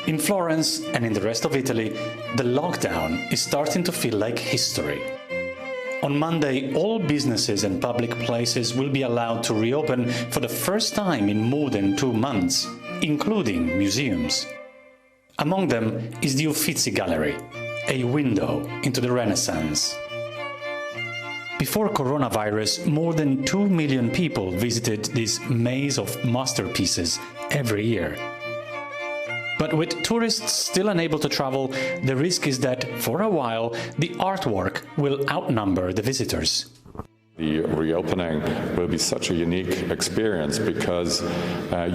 In Florence and in the rest of Italy, the lockdown is starting to feel like history. On Monday, all businesses and public places will be allowed to reopen for the first time in more than 2 months, including museums. Among them is the Uffizi Gallery, a window into the Renaissance. Before coronavirus, more than 2 million people visited this maze of masterpieces every year. But with tourists still unable to travel, the risk is that, for a while, the artwork will outnumber the visitors. The reopening will be such a unique experience because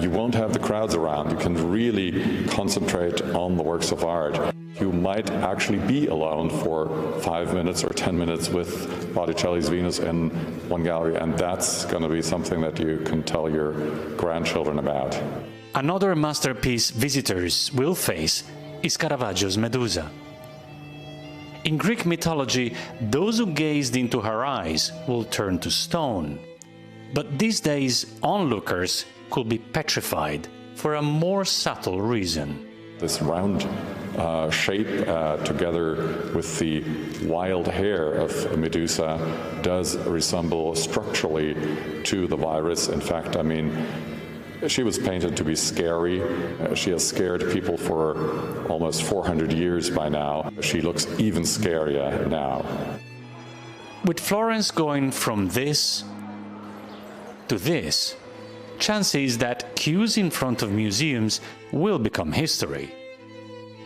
you won't have the crowds around. You can really concentrate on the works of art. You might actually be alone for 5 minutes or 10 minutes with Botticelli's Venus in one gallery, and that's going to be something that you can tell your grandchildren about. Another masterpiece visitors will face is Caravaggio's Medusa. In Greek mythology, those who gazed into her eyes will turn to stone. But these days, onlookers could be petrified for a more subtle reason. This round shape, together with the wild hair of Medusa, does resemble structurally to the virus. In fact, I mean, she was painted to be scary. She has scared people for almost 400 years by now. She looks even scarier now. With Florence going from this to this, chance is that queues in front of museums will become history.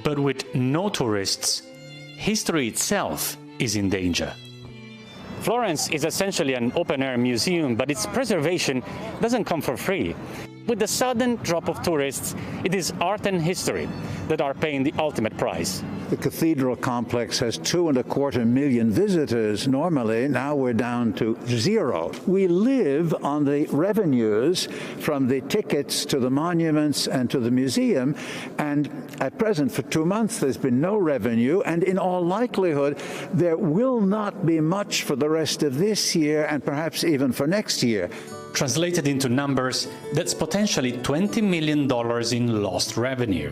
But with no tourists, history itself is in danger. Florence is essentially an open-air museum, but its preservation doesn't come for free. With the sudden drop of tourists, it is art and history that are paying the ultimate price. The cathedral complex has 2.25 million visitors normally. Now we're down to 0. We live on the revenues from the tickets to the monuments and to the museum, and at present for 2 months there's been no revenue, and in all likelihood there will not be much for the rest of this year and perhaps even for next year. Translated into numbers, that's potentially $20 million in lost revenue.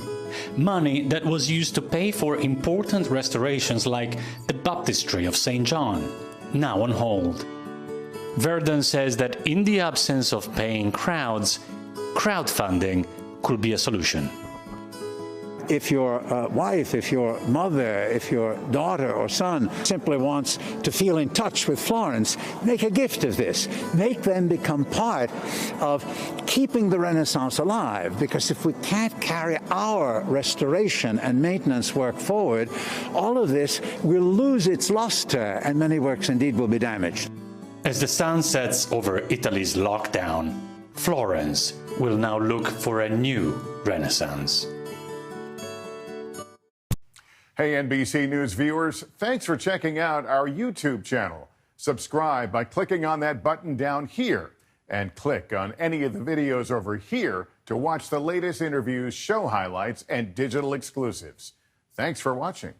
Money that was used to pay for important restorations like the baptistry of St. John, now on hold. Verdun says that in the absence of paying crowds, crowdfunding could be a solution. If your wife, if your mother, if your daughter or son simply wants to feel in touch with Florence, make a gift of this. Make them become part of keeping the Renaissance alive, because if we can't carry our restoration and maintenance work forward, all of this will lose its luster and many works indeed will be damaged. As the sun sets over Italy's lockdown, Florence will now look for a new Renaissance. Hey, NBC News viewers, thanks for checking out our YouTube channel. Subscribe by clicking on that button down here and click on any of the videos over here to watch the latest interviews, show highlights, and digital exclusives. Thanks for watching.